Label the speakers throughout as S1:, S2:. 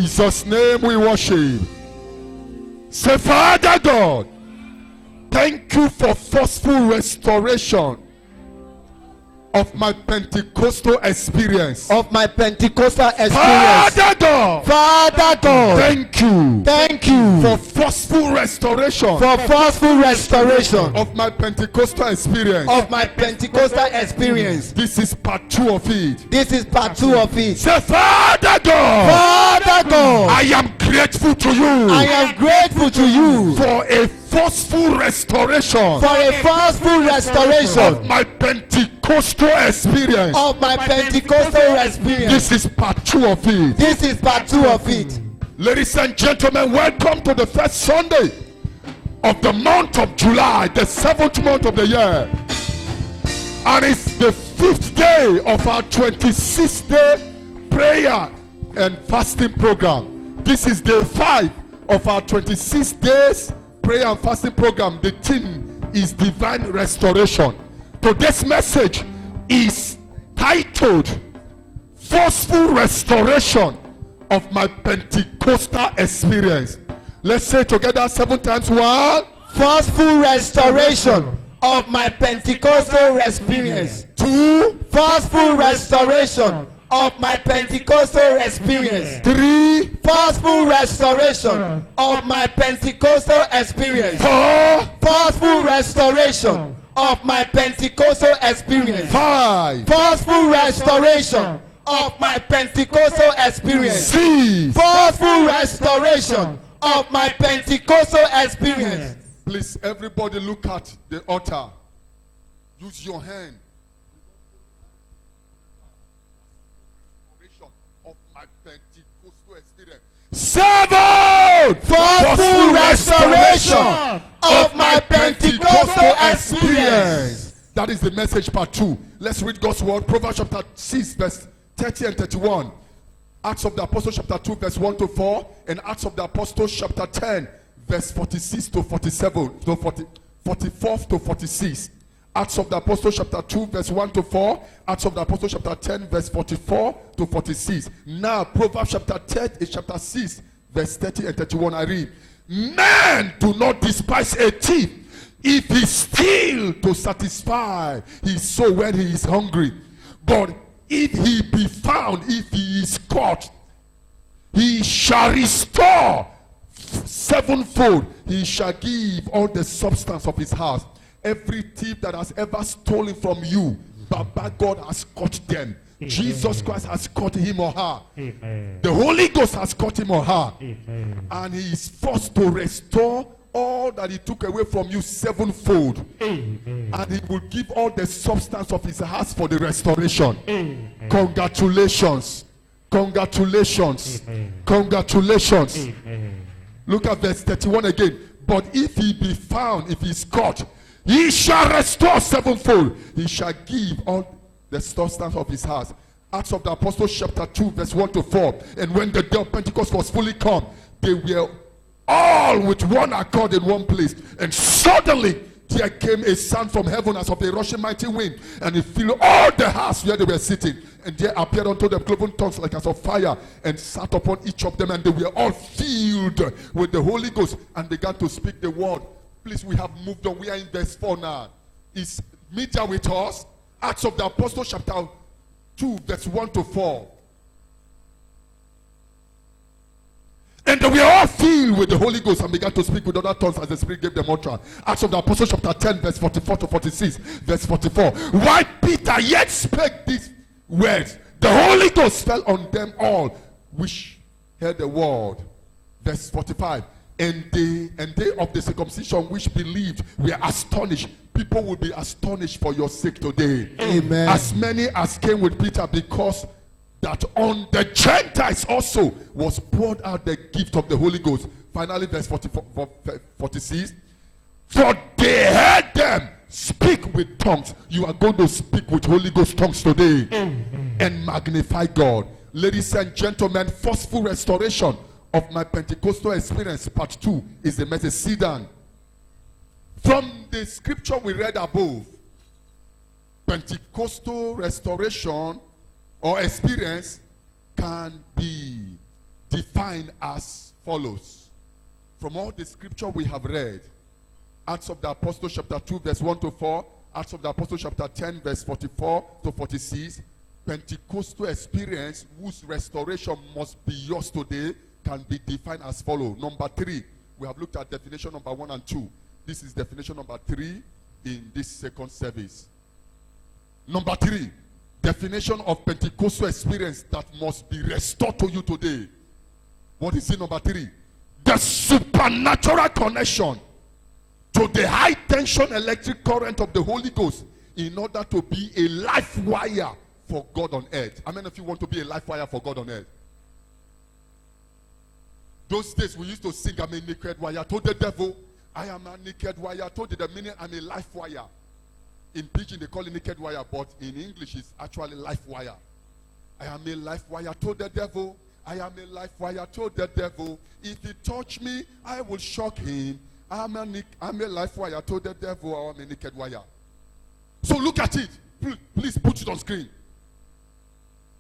S1: Jesus' name we worship. Say, Father God, thank you for forceful restoration of my Pentecostal experience.
S2: Father God,
S1: thank you for forceful restoration of my Pentecostal experience. This is part 2 of it. Say, Father God, I am grateful to you for a forceful restoration of my Pentecostal experience. This is part 2 of it. Ladies and gentlemen, welcome to the first Sunday of the month of July, the 7th month of the year. And it's the 5th day of our 26th day prayer and fasting program. This is day 5 of our 26 days prayer and fasting program. The theme is divine restoration. Today's message is titled Forceful Restoration of My Pentecostal Experience. Let's say together 7 times. 1.
S2: Forceful restoration of my Pentecostal experience.
S1: 2.
S2: Forceful restoration of my Pentecostal experience.
S1: 3.
S2: Forceful restoration of my Pentecostal experience.
S1: 4.
S2: Forceful restoration of my Pentecostal experience.
S1: 5.
S2: Forceful restoration of my Pentecostal experience.
S1: 6.
S2: Forceful restoration of my Pentecostal experience.
S1: Please, everybody look at the altar. Use your hand. Of my Pentecostal experience. 7.
S2: Forceful restoration of my Pentecostal experience.
S1: That is the message part 2. Let's read God's word. Proverbs chapter 6 verse 30 and 31. Acts of the Apostles chapter 2 verse 1 to 4. And Acts of the Apostles chapter 10 verse 46 to 47 to 44 to 46. Acts of the Apostles chapter 2 verse 1 to 4. Acts of the Apostles chapter 10 verse 44 to 46. Now Proverbs chapter 6 verse 30 and 31. I read, men do not despise a thief if he steal to satisfy his soul when he is hungry. But if he be found, if he is caught, he shall restore sevenfold. He shall give all the substance of his house. Every thief that has ever stolen from you, Baba God has caught them. Amen. Jesus Christ has caught him or her. Amen. The Holy Ghost has caught him or her. Amen. And he is forced to restore all that he took away from you sevenfold. Amen. And he will give all the substance of his house for the restoration. Amen. Congratulations. Congratulations. Amen. Congratulations. Amen. Look at verse 31 again. But if he be found, if he is caught, he shall restore sevenfold. He shall give all the substance of his house. Acts of the Apostles chapter 2 verse 1 to 4. And when the day of Pentecost was fully come, they were all with one accord in one place. And suddenly there came a sound from heaven as of a rushing mighty wind, and it filled all the house where they were sitting. And there appeared unto them cloven tongues like as of fire, and sat upon each of them, and they were all filled with the Holy Ghost, and began to speak the word. Please, we have moved on. We are in verse 4 now. Is media with us? Acts of the Apostles chapter 2 verse 1 to 4. And they were all filled with the Holy Ghost and began to speak with other tongues as the Spirit gave them utterance. Acts of the Apostles chapter 10 verse 44 to 46. Verse 44. While Peter yet spake these words, the Holy Ghost fell on them all which heard the word. Verse 45. And they of the circumcision which believed were astonished. People will be astonished for your sake today.
S2: Amen.
S1: As many as came with Peter, because that on the Gentiles also was poured out the gift of the Holy Ghost. Finally, verse 46. For they heard them speak with tongues. You are going to speak with Holy Ghost tongues today. And magnify God. Ladies and gentlemen, forceful restoration of my Pentecostal experience, part 2, is the message. Sit down. From the scripture we read above, Pentecostal restoration or experience can be defined as follows. From all the scripture we have read, Acts of the Apostles chapter 2 verse 1 to 4, Acts of the Apostles chapter 10 verse 44 to 46, Pentecostal experience whose restoration must be yours today can be defined as follows. Number 3, we have looked at definition number 1 and 2. This is definition number 3 in this second service. Number 3, definition of Pentecostal experience that must be restored to you today. What is it, number 3? The supernatural connection to the high tension electric current of the Holy Ghost in order to be a life wire for God on earth. How many of you want to be a life wire for God on earth? Those days we used to sing, I'm a naked wire. Told the devil, I am a naked wire. Told the meaning, I'm a life wire. In pidgin they call it naked wire, but in English it's actually life wire. I am a life wire. Told the devil, I am a life wire. Told the devil, if he touch me, I will shock him. I'm a life wire. Told the devil, I'm a naked wire. So look at it. Please put it on screen.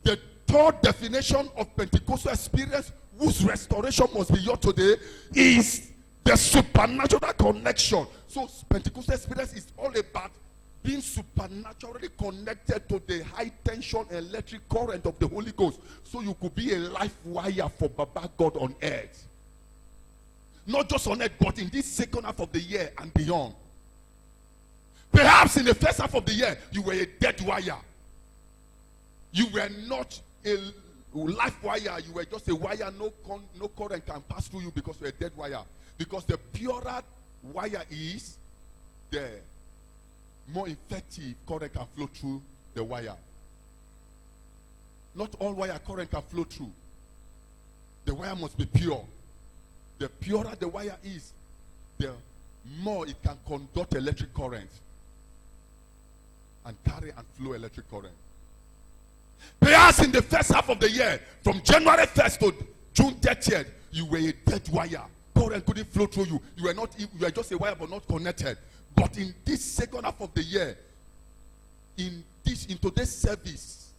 S1: The third definition of Pentecostal experience whose restoration must be yours today is the supernatural connection. So Pentecostal experience is all about being supernaturally connected to the high tension electric current of the Holy Ghost, so you could be a life wire for Baba God on earth. Not just on earth, but in this second half of the year and beyond. Perhaps in the first half of the year, you were a dead wire. You were not a life wire. You were just a wire. No current can pass through you because you're a dead wire. Because the purer wire is, the more effective current can flow through the wire. Not all wire current can flow through. The wire must be pure. The purer the wire is, the more it can conduct electric current and carry and flow electric current. Perhaps in the first half of the year, from January 1st to June 30th, you were a dead wire. Current couldn't flow through you. You were just a wire but not connected. But in this second half of the year, in today's service,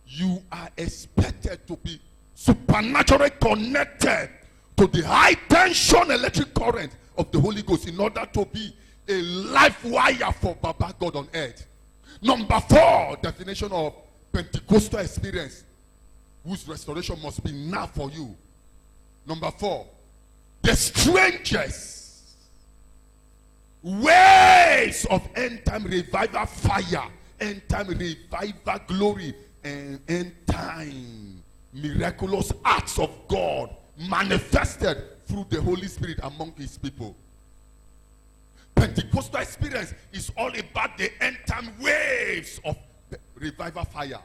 S1: you are expected to be supernaturally connected to the high tension electric current of the Holy Ghost in order to be a life wire for Baba God on earth. Number 4, definition of Pentecostal experience whose restoration must be now for you. Number 4, the strangest waves of end time revival fire, end time revival glory, and end time miraculous acts of God manifested through the Holy Spirit among his people. Pentecostal experience is all about the end time waves of revival fire,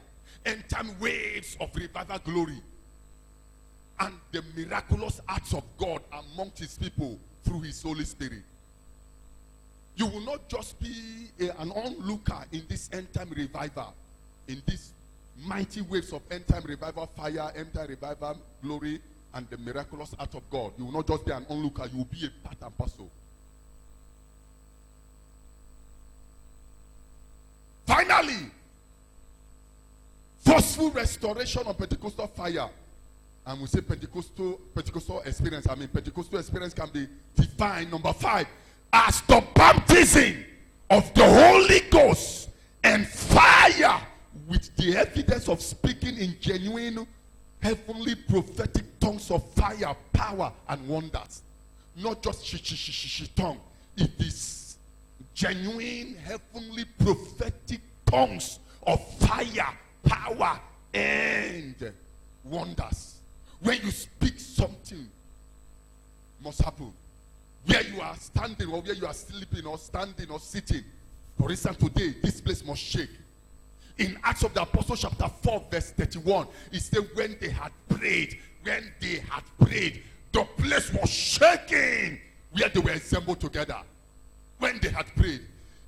S1: end time waves of revival glory, and the miraculous acts of God among his people through his Holy Spirit. You will not just be an onlooker in this end time revival, in these mighty waves of end time revival fire, end time revival glory, and the miraculous act of God. You will not just be an onlooker, you will be a part and parcel. Finally, forceful restoration of Pentecostal fire. And we say Pentecostal experience. I mean, Pentecostal experience can be defined, number 5, as the baptism of the Holy Ghost and fire with the evidence of speaking in genuine heavenly prophetic tongues of fire, power, and wonders. Not just tongue. It is genuine heavenly prophetic tongues of fire, power, and wonders. When you speak, something must happen. Where you are standing, or where you are sleeping, or standing, or sitting. For instance, today, this place must shake. In Acts of the Apostles chapter 4 verse 31, it said when they had prayed, the place was shaking where they were assembled together. When they had prayed.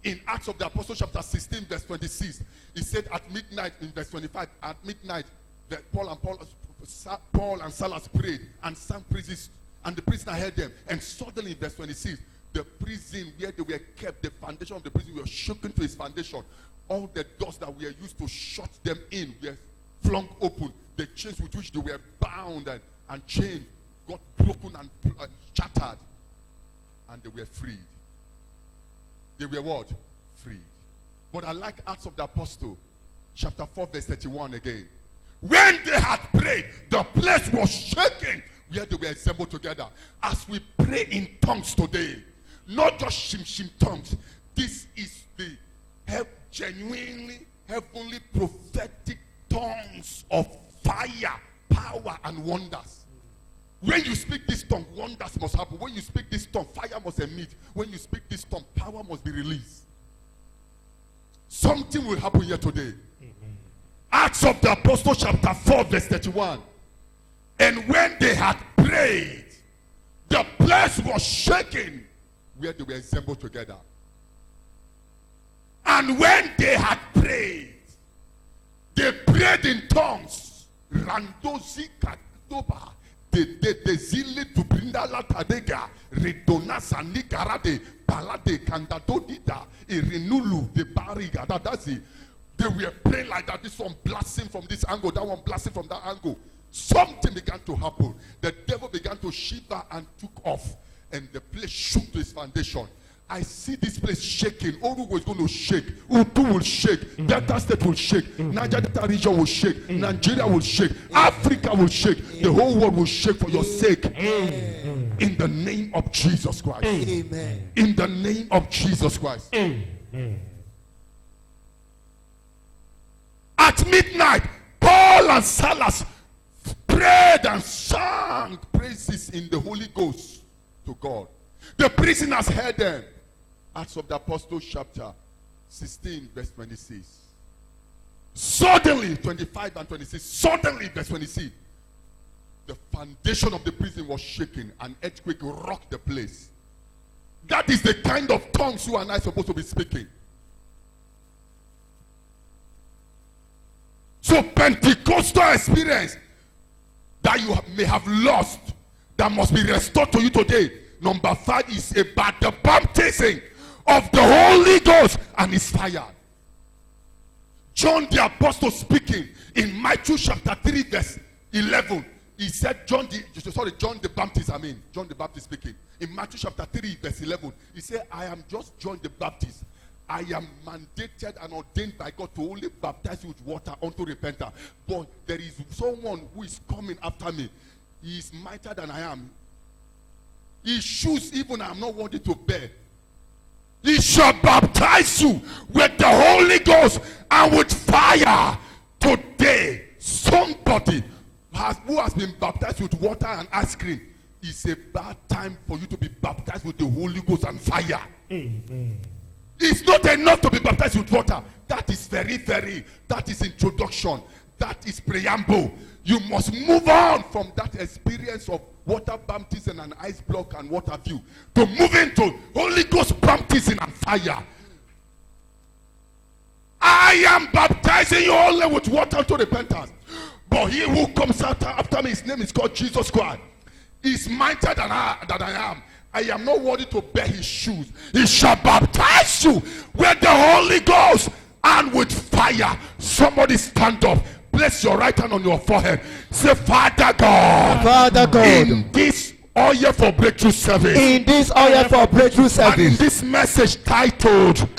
S1: In Acts of the Apostles chapter 16 verse 26, it said at midnight, in verse 25, at midnight, that Paul and Silas prayed and sang praises, and the prisoner heard them. And suddenly in verse 26, the prison where they were kept, the foundation of the prison were shaken to its foundation. All the doors that were used to shut them in were flung open. The chains with which they were bound and chained got broken and shattered. And they were freed. They were what? Freed. But I like Acts of the Apostle, chapter 4, verse 31 again. When they had prayed, the place was shaken where they were assembled together. As we pray in tongues today, not just shim tongues. This is the genuinely heavenly prophetic tongues of fire, power, and wonders. When you speak this tongue, wonders must happen. When you speak this tongue, fire must emit. When you speak this tongue, power must be released. Something will happen here today. Acts of the Apostle chapter 4 verse 31. And when they had prayed, the place was shaken where they were assembled together. And when they had prayed, they prayed in tongues. Randozi Kadoba, de zile to Brindala Tadega, Redona Sanikarade, Palade Kandadodida, Irinulu, de Bariga, Dadazi. They were praying like that. This one blasting from this angle, that one blasting from that angle. Something began to happen. The devil began to shiver and took off. And the place shook to its foundation. I see this place shaking. Orugo is going to shake. Utu will shake. Delta State will shake. Niger Delta region will shake. Nigeria will shake. Africa will shake. The whole world will shake for your sake. In the name of Jesus Christ.
S2: Amen.
S1: In the name of Jesus Christ. At midnight, Paul and Silas prayed and sang praises in the Holy Ghost to God. The prisoners heard them. Acts of the Apostles chapter 16 verse 26. Suddenly, 25 and 26, suddenly verse 26, the foundation of the prison was shaken. An earthquake rocked the place. That is the kind of tongues you and I are supposed to be speaking. So Pentecostal experience that you may have lost, that must be restored to you today. Number 5 is about the baptism of the Holy Ghost and his fire. John the Apostle speaking in Matthew chapter 3 verse 11. He said, John the Baptist speaking. In Matthew chapter 3 verse 11. He said, I am just John the Baptist. I am mandated and ordained by God to only baptize you with water unto repentance. But there is someone who is coming after me. He is mightier than I am. His shoes even I am not worthy to bear. He shall baptize you with the Holy Ghost and with fire. Today, somebody who has been baptized with water and ice cream, it's a bad time for you to be baptized with the Holy Ghost and fire. It's not enough to be baptized with water. That is that is introduction. That is preamble. You must move on from that experience of water baptism and ice block and water view to move into Holy Ghost baptism and fire. I am baptizing you only with water to repentance. But he who comes after me, his name is called Jesus Christ. He's mightier than I am. I am not worthy to bear his shoes. He shall baptize you with the Holy Ghost and with fire. Somebody stand up. Place your right hand on your forehead. Say, Father God.
S2: Father God.
S1: In this oil for breakthrough service.
S2: In this oil for breakthrough service.
S1: And in this message titled.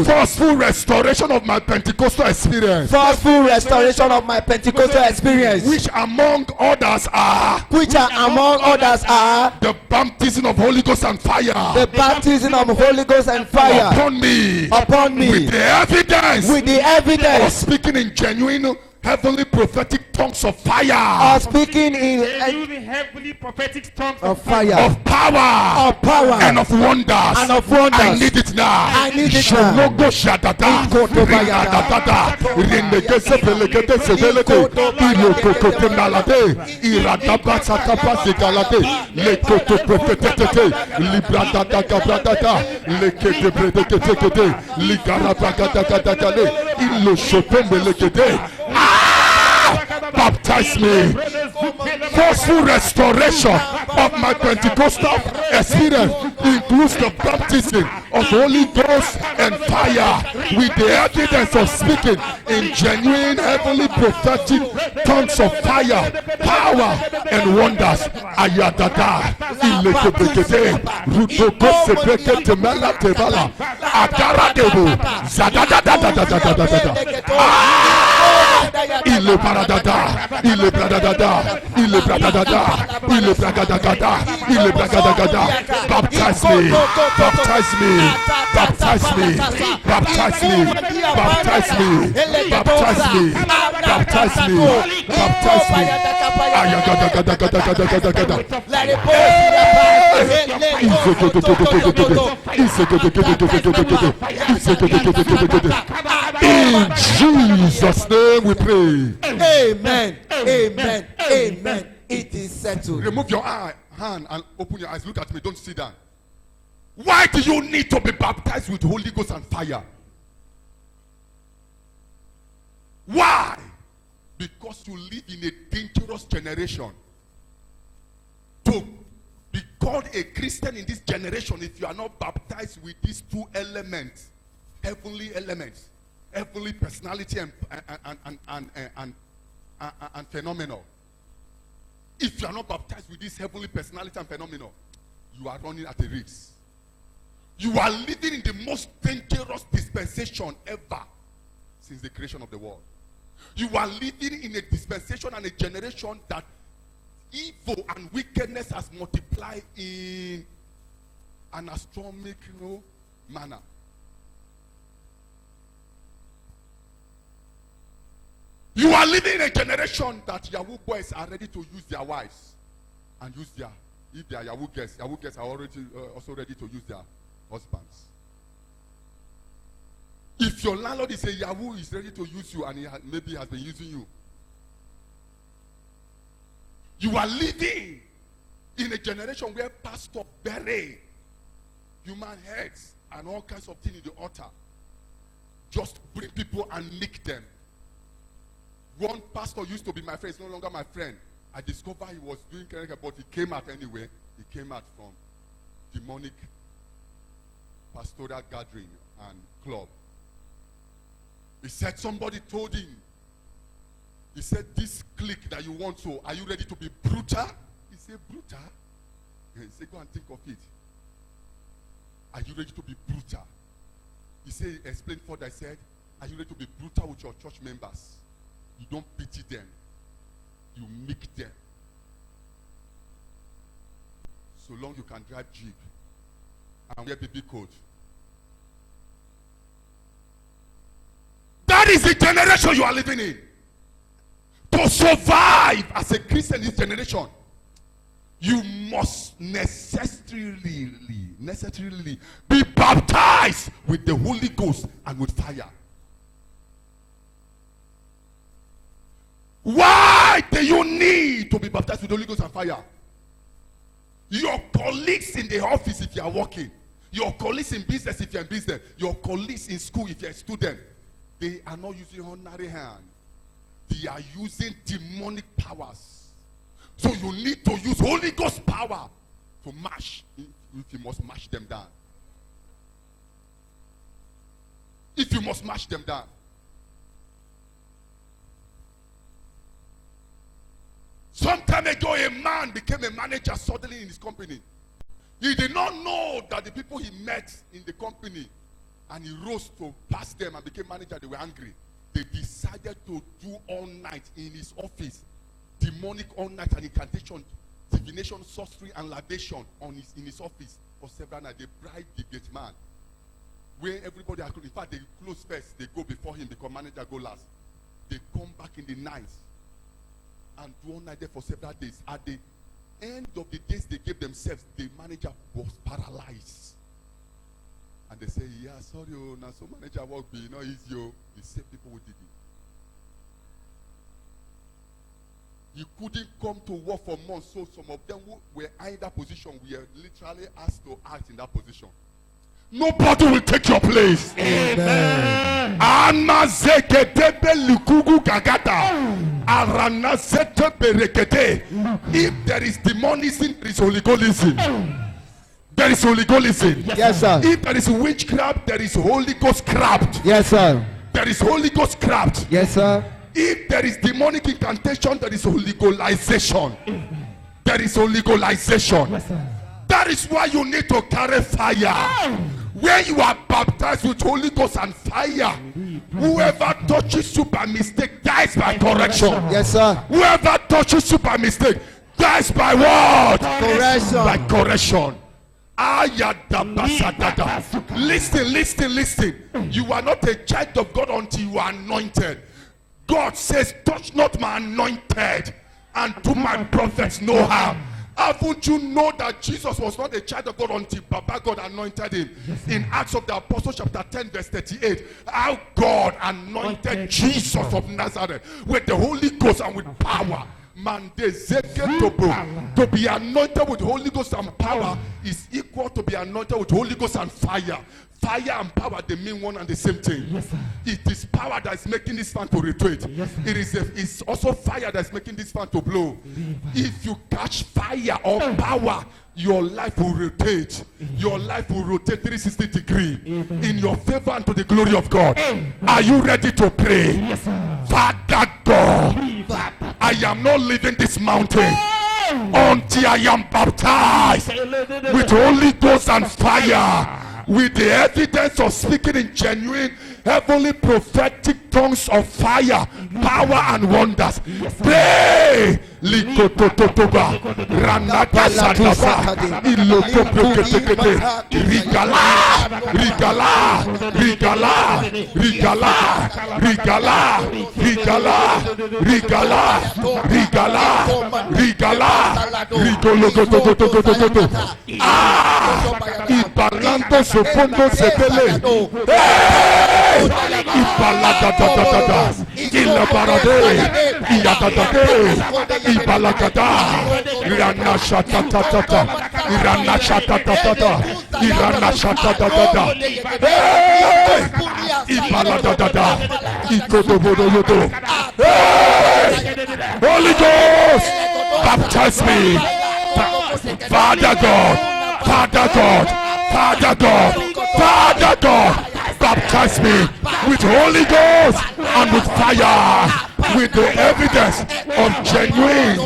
S1: Forceful restoration of my Pentecostal experience.
S2: Forceful restoration of my Pentecostal experience.
S1: Which among others are. The baptism of Holy Ghost and fire.
S2: The baptism of Holy Ghost and fire.
S1: Upon me.
S2: With
S1: the evidence. Of speaking in genuine heavenly prophetic tongues of fire.
S2: Speaking in
S3: heavenly prophetic tongues
S2: of fire.
S1: Of power. And of wonders. I need it now. Shologo shadada. Rinadadada. Rinegese pelekete sebelete. Ilokokote nalade. Iradaba satapa segalade. Lekoto profetetete. Libradada gabradada. Lekete bredekete. Ligarabagadagadagale. Iloshotombelekete. Baptize me. Forceful restoration of my Pentecostal experience includes the baptism of Holy Ghost and fire, with the evidence of speaking in genuine heavenly prophetic tongues of fire, power and wonders. Ayadada, ilekebekete, rutoko sepekete mela tebala, agaradebo, zadadadadadadadadada. Il est paradada, il est bradadada, il est bradadada, il est bragadagada, il est bragadagada. Baptize me, baptize me, baptize me, baptize me, baptize me, baptize me, baptize me, baptize me. Ayagadagadagadagadagada. In Jesus' name we pray.
S2: Amen. Amen. Amen. It is settled.
S1: Remove your hand and open your eyes. Look at me. Don't sit down. Why do you need to be baptized with Holy Ghost and fire? Why? Because you live in a dangerous generation. To be called a Christian in this generation, if you are not baptized with these two elements, heavenly personality and phenomenal. If you are not baptized with this heavenly personality and phenomenal, you are running at a risk. You are living in the most dangerous dispensation ever since the creation of the world. You are living in a dispensation and a generation that evil and wickedness has multiplied in an astronomical manner. You are living in a generation that Yahoo boys are ready to use their wives and use their, if they are Yahoo girls are already also ready to use their husbands. If your landlord is a Yahoo, is ready to use you and maybe has been using you. You are living in a generation where pastors bury human heads and all kinds of things in the altar. Just bring people and nick them. One pastor used to be my friend, he's no longer my friend. I discovered he was doing Kereke, but he came out anyway. He came out from demonic pastoral gathering and club. He said somebody told him, he said, this clique that you want to, are you ready to be brutal? He said, brutal? He said, go and think of it. Are you ready to be brutal? He said, he explained further, I said, are you ready to be brutal with your church members? You don't pity them. You make them. So long you can drive Jeep and wear baby coat. That is the generation you are living in. To survive as a Christian in this generation, you must necessarily be baptized with the Holy Ghost and with fire. Why do you need to be baptized with the Holy Ghost and fire? Your colleagues in the office if you are working, your colleagues in business if you are in business, your colleagues in school if you are a student, they are not using ordinary hand. They are using demonic powers. So you need to use Holy Ghost power to mash, if you must mash them down. If you must mash them down. Some time ago, a man became a manager suddenly in his company. He did not know that the people he met in the company, and he rose to pass them and became manager, they were angry. They decided to do all night in his office, demonic all night and incantation, divination, sorcery, and libation in his office for several nights. They bribed the gate man. Where everybody, in fact, they close first, they go before him because manager go last. They come back in the night and do all night there for several days. At the end of the days they gave themselves, the manager was paralyzed. And they say, yeah, sorry, now so manager work be not easy. The same people who did it. He couldn't come to work for months, so some of them who were in that position were literally asked to act in that position. Nobody will take your place.
S2: Amen.
S1: If there is demonism, there is Holy Ghostism. there is Holy Ghost.
S2: Yes, sir.
S1: If there is witchcraft, there is Holy Ghost craft.
S2: Yes, sir.
S1: There is Holy Ghost craft.
S2: Yes, sir.
S1: If there is demonic incantation, there is Holy Ghostization. There is Holy Ghostization. That is why you need to carry fire. When you are baptized with Holy Ghost and fire, whoever touches you by mistake dies by correction.
S2: Yes, sir.
S1: Whoever touches you by mistake dies by what?
S2: Correction.
S1: By correction. Ayadabasadada. Listen. You are not a child of God until you are anointed. God says, touch not my anointed and do my prophets no harm. Haven't you know that Jesus was not a child of God until Baba God anointed him? In Acts of the Apostles chapter 10 verse 38, how God anointed Jesus of Nazareth with the Holy Ghost and with power. To be anointed with Holy Ghost and power is equal to be anointed with Holy Ghost and fire. Fire and power, they mean one and the same thing.
S3: Yes, sir.
S1: It is power that is making this fan to retreat.
S3: Yes, sir.
S1: It's also fire that is making this fan to blow. If you catch fire or power, your life will rotate. Your life will rotate 360 degrees in your favor and to the glory of God. Are you ready to pray?
S3: Yes, sir.
S1: Father God, I am not leaving this mountain until I am baptized with Holy Ghost and fire, with the evidence of speaking in genuine heavenly prophetic tongues of fire, power and wonders. Pray. Likotototoba Ranata Sadaba Ilokoprekete Rigala Rigala Rigala Rigala Rigala Rigala Rigala Rigala Rigala Rigologotogotogotogoto. Ibalando sofondo sepele. Ibalada Ilabarade Iyatate Ibalagada Irana Shatatata Irana Shatatata Irana Shatatata Ibaladada Ikodobodoyodo. Holy Ghost, baptize me. Father God, Father God, Father God, Father God, baptize me with Holy Ghost and with fire, with the evidence of genuine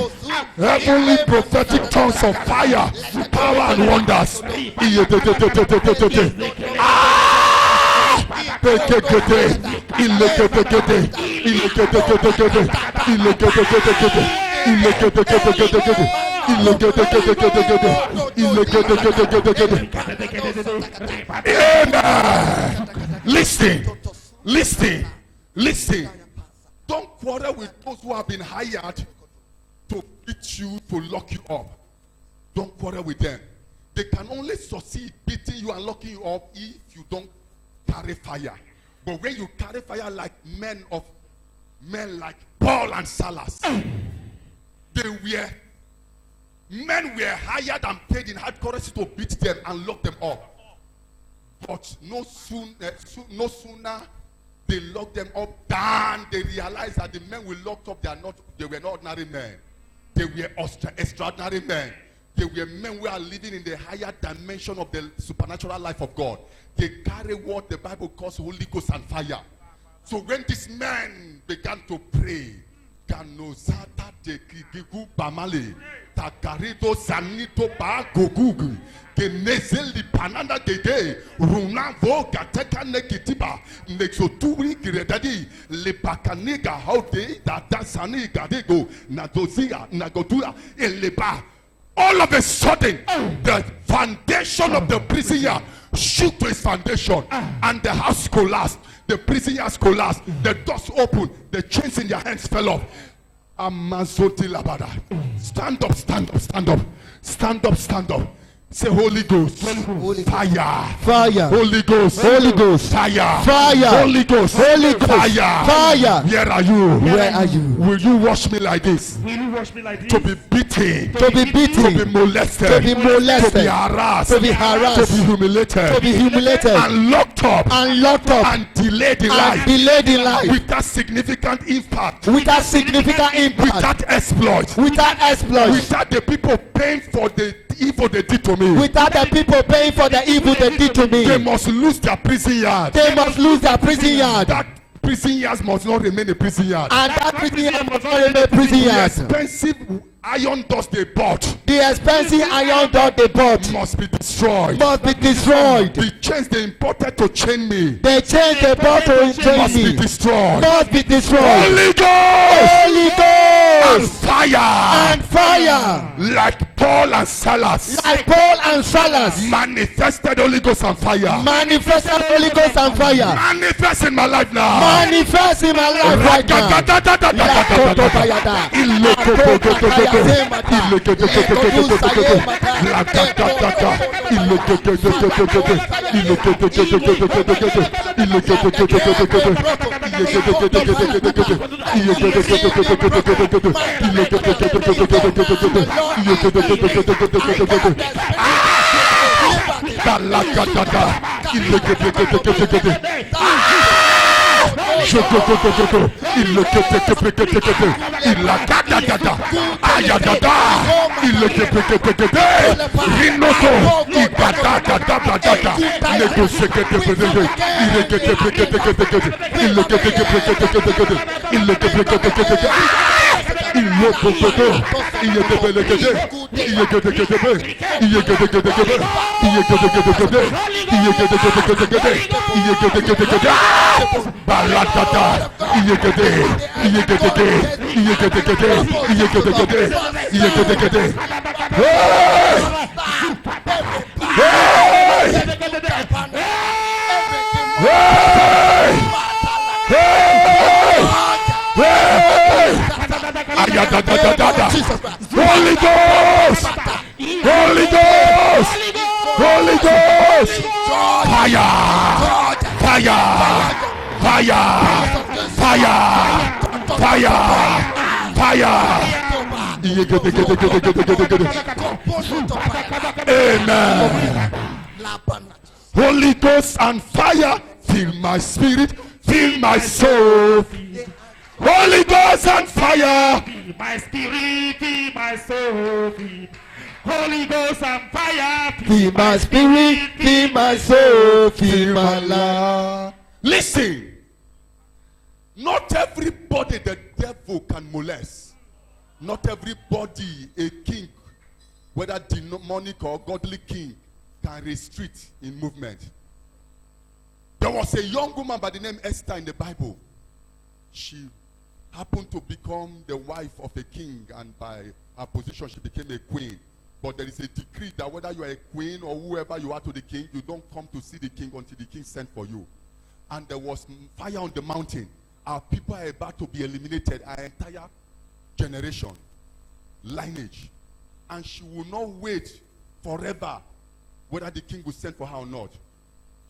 S1: heavenly prophetic tongues of fire, power and wonders. Listen. Don't quarrel with those who have been hired to beat you, to lock you up. Don't quarrel with them. They can only succeed beating you and locking you up if you don't carry fire. But when you carry fire like men like Paul and Silas, men were hired and paid in hard currency to beat them and lock them up. But no sooner they locked them up than they realized that the men we locked up, they were not ordinary men. They were extraordinary men. They were men who are living in the higher dimension of the supernatural life of God. They carry what the Bible calls Holy Ghost and fire. So when these men began to pray, Kanozata de Kigigu Bamale, Takarido Sanito Ba Gogugu, Genezeli Pananda Gege, Runavo Gateka Nekitiba, Nexoturi Giredadi, Lepakaniga Haude, Dadasani Gadego, Nadozia, Nagotura, Eleba. All of a sudden, the foundation of the prison yard shook to its foundation, and the house collapsed. The prison yard collapsed. The doors opened. The chains in their hands fell off. Amazoti Labada. Stand up, stand up, stand up. Stand up, stand up. Say Holy Ghost, fire,
S2: Fire.
S1: Holy Ghost,
S2: Holy Ghost.
S1: fire,
S2: Fire.
S1: Holy Ghost,
S2: Holy Ghost.
S1: fire,
S2: Fire.
S1: Where are you?
S2: Where are you?
S1: Will you wash me like this?
S3: Will you wash me like this?
S1: To be beaten beaten,
S2: to be beaten,
S1: to be molested,
S2: to be molested,
S1: to be harassed,
S2: to be harassed,
S1: to be humiliated,
S2: to be humiliated,
S1: and locked up,
S2: and
S1: delayed in
S2: and
S1: life,
S2: delayed in life,
S1: without significant impact,
S2: without significant impact,
S1: without exploit,
S2: without exploit,
S1: without the people paying for the evil they did to me.
S2: without the people paying for the evil they did to me.
S1: They must lose their prison yard.
S2: They must lose their prison yard.
S1: That prison yards must not remain a prison yard.
S2: And that prison yard must not remain a prison
S1: The
S2: yard.
S1: expensive iron dust they bought
S2: The expensive iron dot they bought
S1: must be destroyed.
S2: must be destroyed.
S1: The chains they imported to chain me
S2: The chains they bought to chain
S1: must be
S2: me
S1: destroyed.
S2: must be destroyed.
S1: Holy Ghost
S2: Holy
S1: and
S2: Ghost
S1: fire,
S2: and fire,
S1: like Paul and Silas,
S2: like Paul and Silas,
S1: manifested Holy Ghost and fire.
S2: manifested Holy Ghost and fire.
S1: Manifest in my life now.
S2: Manifest in my life right now.
S1: Holy Ghost! Holy Ghost! Holy Ghost! Fire! Fire! Fire! Fire! Fire! Amen. Holy Ghost and fire, fill my spirit, fill my soul. Holy Ghost and fire,
S3: Fill my spirit, fill my soul. Holy Ghost and fire.
S2: Fill my spirit, fill my soul, fill my life.
S1: listen. Not everybody the devil can molest. Not everybody a king, whether demonic or godly king, can restrict in movement. There was a young woman by the name Esther in the Bible. She happened to become the wife of a king, and by her position she became a queen. But there is a decree that whether you are a queen or whoever you are to the king, you don't come to see the king until the king sent for you. And there was fire on the mountain. Our people are about to be eliminated, our entire generation, lineage. And she will not wait forever whether the king will send for her or not.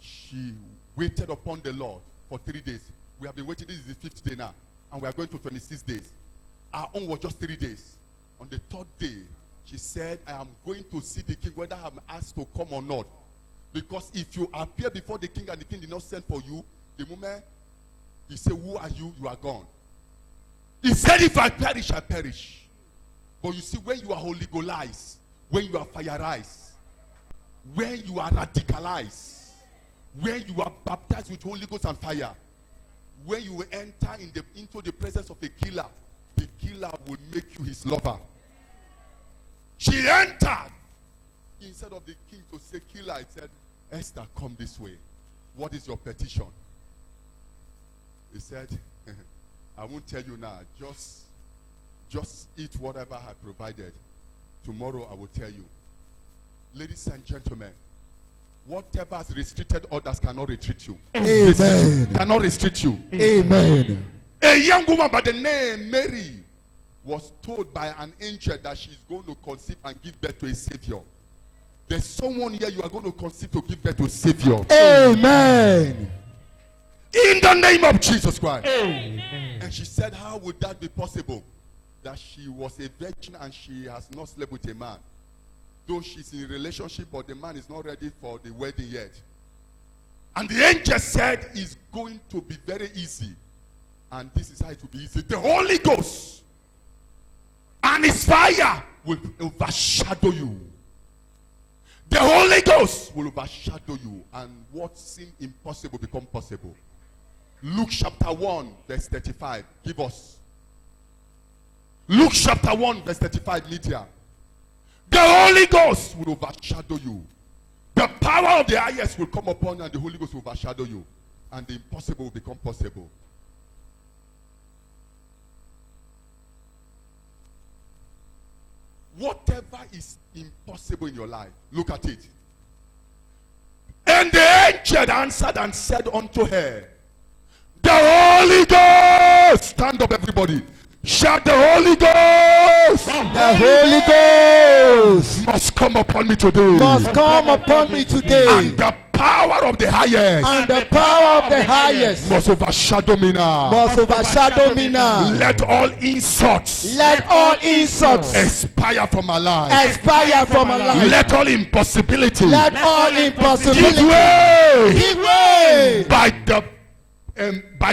S1: She waited upon the Lord for 3 days. We have been waiting. This is the 5th day now, and we are going to 26 days. Our own was just 3 days. On the 3rd day, she said, I am going to see the king whether I'm asked to come or not. Because if you appear before the king and the king did not send for you, the moment he said, who are you? You are gone. He said, if I perish, I perish. But you see, when you are Holy Ghost, when you are fireized, when you are radicalized, when you are baptized with Holy Ghost and fire, when you will enter into the presence of a killer, the killer will make you his lover. She entered. Instead of the king to say killer, he said, Esther, come this way. What is your petition? He said, I won't tell you now. Just eat whatever I provided. Tomorrow I will tell you. Ladies and gentlemen, whatever has restricted others cannot restrict you.
S2: Amen.
S1: Cannot restrict you.
S2: Amen.
S1: A young woman by the name Mary was told by an angel that she's going to conceive and give birth to a savior. There's someone here, you are going to conceive to give birth to a savior.
S2: Amen.
S1: In the name of Jesus Christ.
S3: Amen.
S1: And she said, how would that be possible? that she was a virgin and she has not slept with a man. Though she's in a relationship, but the man is not ready for the wedding yet. And the angel said it's going to be very easy. And this is how it will be easy. The Holy Ghost and his fire will overshadow you. The Holy Ghost will overshadow you. And what seemed impossible become possible. Luke chapter 1 verse 35. Give us. Luke chapter 1 verse 35, Lydia. The Holy Ghost will overshadow you. The power of the highest will come upon you and the Holy Ghost will overshadow you. And the impossible will become possible. Whatever is impossible in your life, look at it. And the angel answered and said unto her, the Holy Ghost, stand up everybody, shout the Holy Ghost,
S2: The Holy Ghost
S1: must come upon me today.
S2: must come upon me today.
S1: And the power of the highest
S2: And the power of the highest
S1: must overshadow me now.
S2: must overshadow me now.
S1: Let all insults
S2: Let all insults
S1: expire from my life.
S2: expire from my life.
S1: Let all impossibility
S2: Let all
S1: give
S2: impossibility
S1: way
S2: give way
S1: by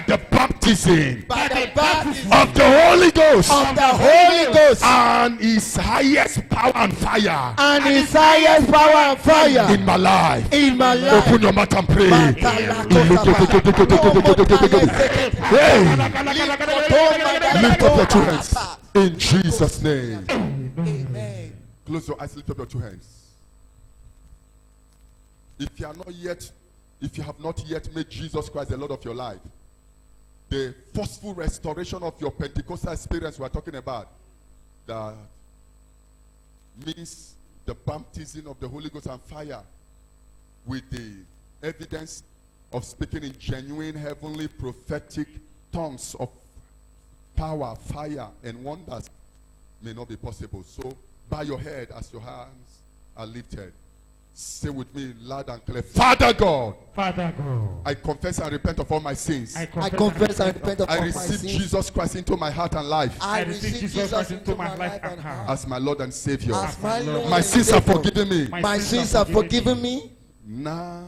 S1: the baptism
S2: by the baptism
S1: of the Holy Ghost
S2: of the Holy Ghost
S1: and his highest power and fire
S2: and his highest power and fire
S1: in my life.
S2: in my life.
S1: Open your mouth and pray. Hey, lift up your two hands in Jesus' name.
S2: Amen.
S1: Close your eyes, lift up your two hands. If you have not yet made Jesus Christ the Lord of your life, the forceful restoration of your Pentecostal experience we are talking about, that means the baptism of the Holy Ghost and fire with the evidence of speaking in genuine heavenly prophetic tongues of power, fire, and wonders may not be possible. So bow your head as your hands are lifted. Say with me loud and clear, Father God,
S3: Father God,
S1: I confess and repent of all my sins.
S2: I confess and repent of
S1: I
S2: all my
S1: receive
S2: sins.
S1: Jesus Christ into my heart and life
S2: I receive Jesus into my life and heart
S1: as my Lord and Savior.
S2: as my Lord.
S1: My
S2: and
S1: sins are
S2: Savior.
S1: forgiven me.
S2: My sins are forgiven me.
S1: Now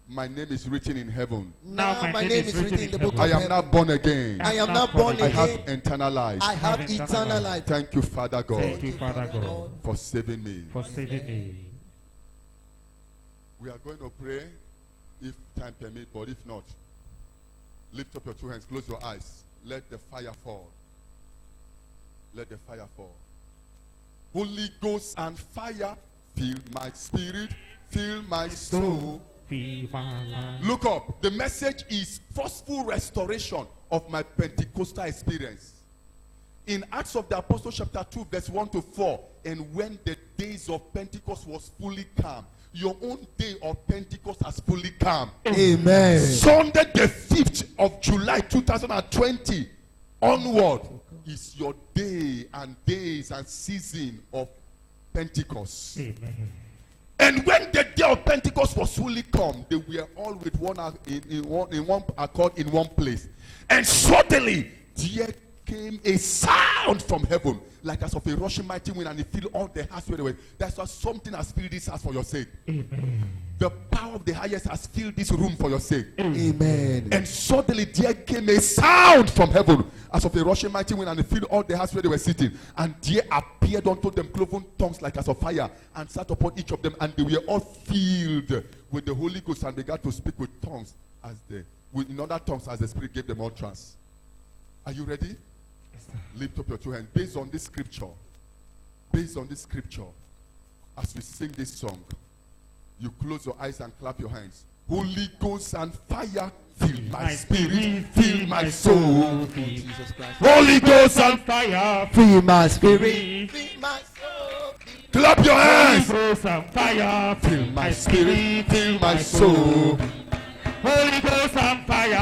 S1: my name is written in heaven.
S2: Now my name is written in the book of
S1: I am
S2: heaven.
S1: now born again.
S2: I am now born
S1: I have
S2: again.
S1: eternal life.
S2: I have eternal life.
S1: Thank you, Father
S3: Thank
S1: God,
S3: you, Father God,
S1: for saving me.
S3: for saving me.
S1: We are going to pray if time permits, but if not, lift up your two hands, close your eyes. Let the fire fall. Let the fire fall. Holy Ghost and fire, fill my spirit, fill my soul.
S3: Be my life.
S1: Look up. The message is forceful restoration of my Pentecostal experience. In Acts of the Apostles chapter 2 verse 1 to 4, and when the days of Pentecost was fully come, your own day of Pentecost has fully come.
S2: Amen.
S1: Sunday the 5th of July 2020 onward is your day and days and season of Pentecost.
S3: Amen.
S1: And when the day of Pentecost was fully come, they were all with one accord in one place. And suddenly there came a sound from heaven, like as of a rushing mighty wind, and it filled all the house where they were. That's why something has filled this house for your sake.
S3: Amen.
S1: The power of the highest has filled this room for your sake.
S2: Amen.
S1: And suddenly there came a sound from heaven, as of a rushing mighty wind, and it filled all the house where they were sitting. And there appeared unto them cloven tongues like as of fire, and sat upon each of them, and they were all filled with the Holy Ghost, and began to speak with tongues in other tongues as the Spirit gave them utterance. Are you ready? Lift up your two hands. Based on this scripture, as we sing this song, you close your eyes and clap your hands. Holy Ghost and fire, fill my spirit, fill my soul.
S2: Jesus Christ.
S1: Holy Ghost and
S3: fire,
S2: Fill my spirit.
S3: fill
S2: Fill my soul.
S1: clap your
S3: Holy
S1: hands.
S3: Ghost and fire,
S1: Fill my spirit, fill my soul.
S3: Holy Ghost and fire,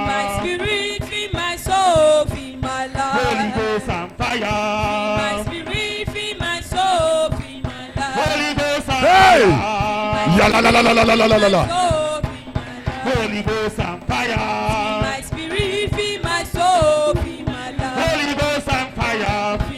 S4: My spirit, feel my soul, feel my
S3: Holy
S4: life.
S3: Ghost and
S4: My
S3: fire,
S4: spirit, feel my soul, feel my
S3: Holy
S4: life.
S3: Ghost and
S1: Hey!
S3: fire,
S1: Ya la la la la la la la la la.
S4: Soul, feel my life.
S3: Holy Ghost and fire,
S4: My spirit, feel my soul, feel my life.
S3: Holy Ghost and fire,
S4: Feel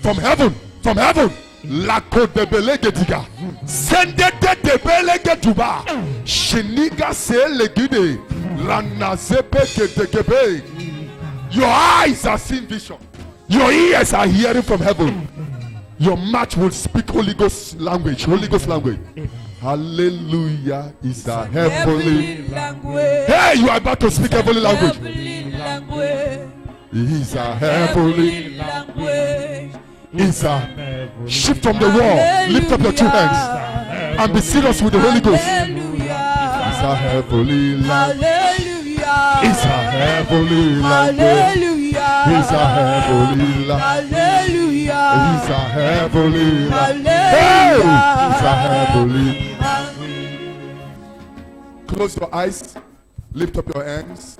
S2: from heaven, la côte de belegediga, sendete de belegeduba, shiniga se legide, ranazepe ketekebe. Your eyes are seeing vision, your ears are hearing from heaven, your mouth will speak Holy Ghost language. Hallelujah is a heavenly
S4: language.
S2: Hey, you are about to speak heavenly language.
S4: Heavenly language.
S2: Is a heavenly
S4: language.
S2: Is a shift from the wall. Lift up your two hands and be serious with the Holy Ghost.
S4: Hallelujah.
S2: Is a heavenly language.
S4: Hallelujah.
S2: Is a heavenly language.
S4: Hallelujah.
S2: Is a heavenly language.
S4: Hallelujah.
S2: Is a heavenly language.
S4: Hallelujah.
S2: Is a heavenly. Close your eyes. Lift up your hands.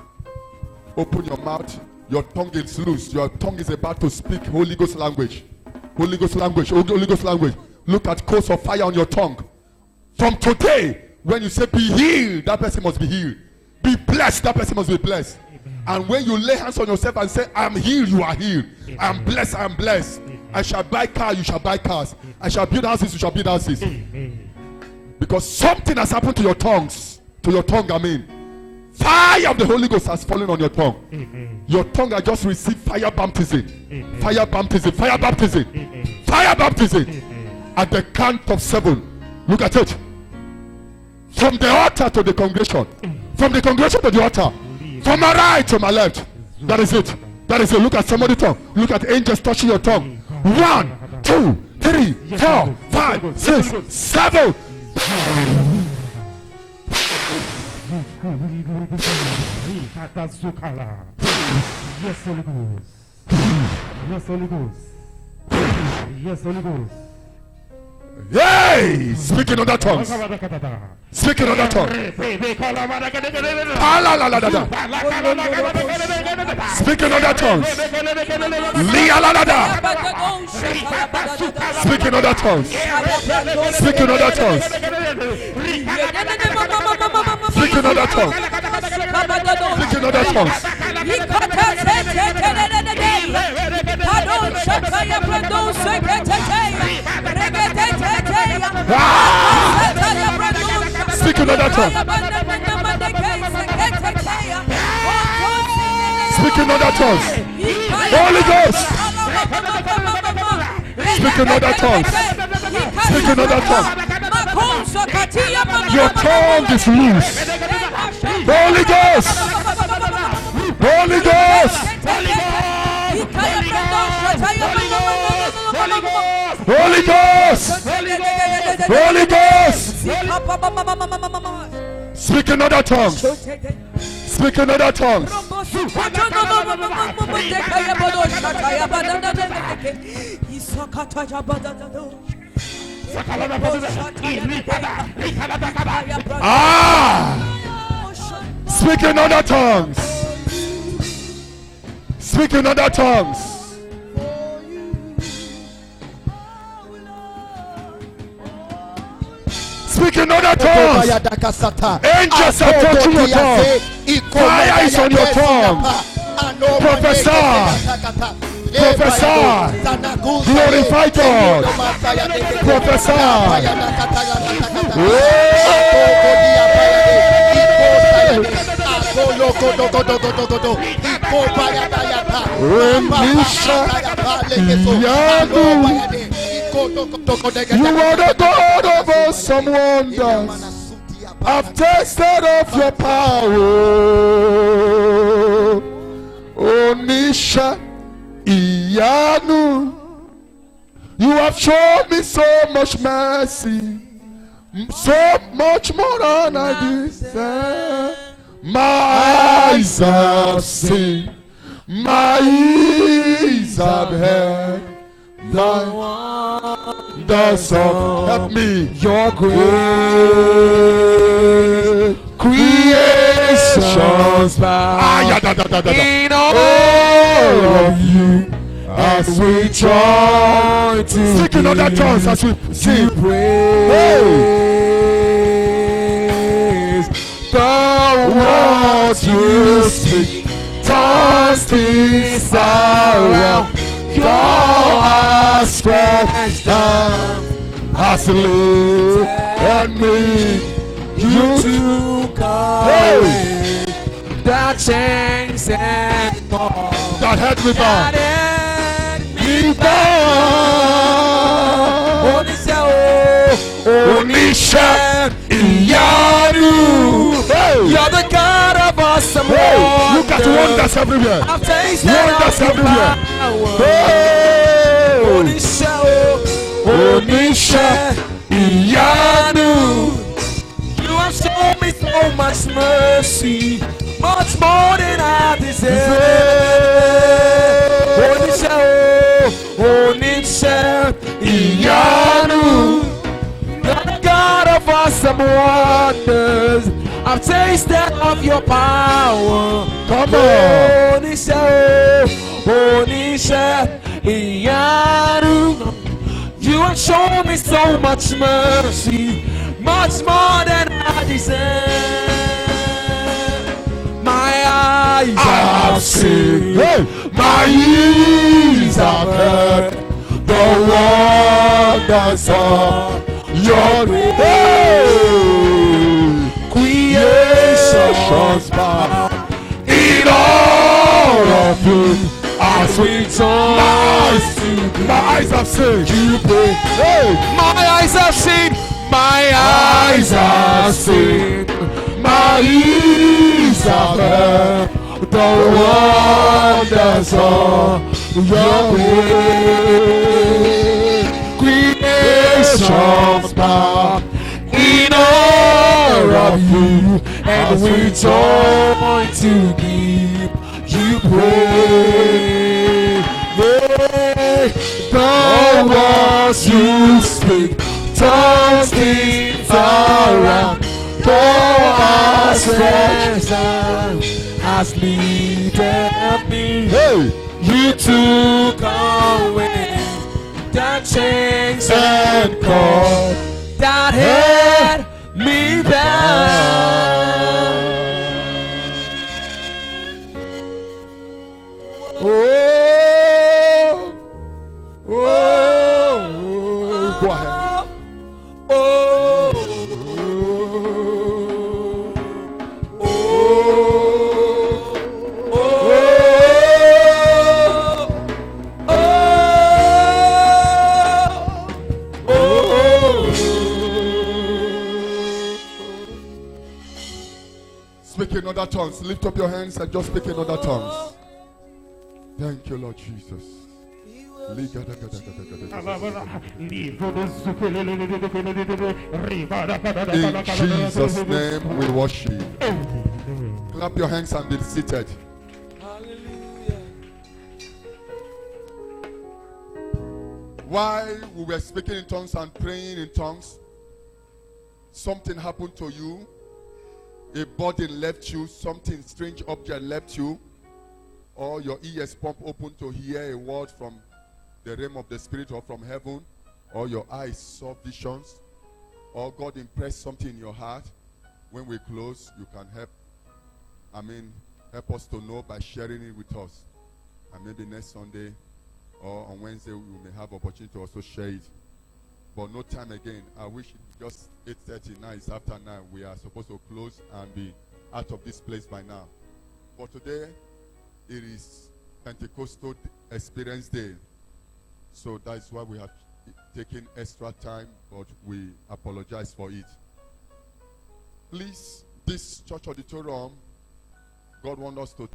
S2: Open your mouth. Your tongue is loose. Your tongue is about to speak Holy Ghost language. Holy Ghost language. Holy Ghost language. Look at coals of fire on your tongue. From today, when you say be healed, that person must be healed. Be blessed, that person must be blessed. And when you lay hands on yourself and say, I am healed, you are healed. I am blessed, I am blessed. I shall buy cars, you shall buy cars. I shall build houses, you shall build houses. Because something has happened to your tongues. To your tongue, I mean. Fire of the Holy Ghost has fallen on your tongue. Your tongue has just received fire baptism. Fire baptism. Fire baptism. Fire baptism. At the count of 7. Look at it. From the altar to the congregation. From the congregation to the altar. From my right to my left. That is it. That is it. Look at somebody's tongue. Look at angels touching your tongue. 1, 2, 3, 4, 5, 6, 7.
S3: Yes, Holy Ghost. Yes, Holy Ghost. Yes, Holy Ghost.
S2: Yay! Speak in other tongues. Speak in other tongues. Speak in other tongues. Speak in other tongues. Speak in other tongues. Speak in other tongues. Speak in other tongues. Speak in other tongues. Speak in other tongues. Holy Ghost. Speak in other tongues. Speak in other tongues. Your tongue is loose. Holy Ghost. Holy Ghost. Holy Ghost. Holy Ghost. Speak in other tongues. Speak in other tongues. Speak in other tongues. Speak in other tongues. Speak in other tongues. Angels are touching your tongue. Fire is on your tongue. Prophesy. Prophesy. Glorify God. Prophesy. You are the God of awesome wonders. I've tasted of your power. Onisha Iyanu. You have shown me so much mercy, so much more than I deserve. My eyes have seen, my ears have heard the wonders of, help me, your great creations bow in all of you as we try to speak in other tongues as we sing praise the words you speak, tossed this around your heart. stretched down, has lived and me.
S5: You took away the chains and more.
S2: That had me bound.
S5: Me bound.
S2: Onisha Iyanu.
S5: You're the God of awesome wonders.
S2: Look at wonders everywhere.
S5: I've tasted
S2: Wonders
S5: of your
S2: everywhere.
S5: power. Onisha
S2: Iyanu.
S5: You have shown me so much mercy, much more than I deserve. Onisha
S2: Iyanu.
S5: you're the God of awesome wonders. I've tasted of your power.
S2: Come on.
S5: Onisha Iyanu. You have shown me so much mercy, much more than I deserve. My eyes have seen,
S2: My ears have heard the wonders of your creation's power. In all of you, as we turn, my eyes have seen. You pray.
S5: My eyes have seen, my eyes have seen,
S2: My ears have heard the wonders of your creation's power.
S5: in all of you, and we join to give you praise.
S2: The words you speak, turn things around. For us,
S5: Has leaded me.
S2: hey,
S5: You took away the chains
S2: and call.
S5: that had me bound.
S2: Oh, oh, go ahead. Speak in other tongues. Lift up your hands and just speak in other tongues. Thank you, Lord Jesus. In Jesus' name we worship. Clap your hands and be seated. While we were speaking in tongues and praying in tongues, something happened to you. A burden left you, something strange object left you, or your ears pump open to hear a word from the realm of the spirit or from heaven, or your eyes saw visions, or God impressed something in your heart. When we close, you can help us to know by sharing it with us. And maybe next Sunday or on Wednesday we may have opportunity to also share it. But no time again. I wish it just 8:30 now. It's after 9. We are supposed to close and be out of this place by now. But today, it is Pentecostal Experience Day. So that's why we have taken extra time, but we apologize for it. Please, this church auditorium, God wants us to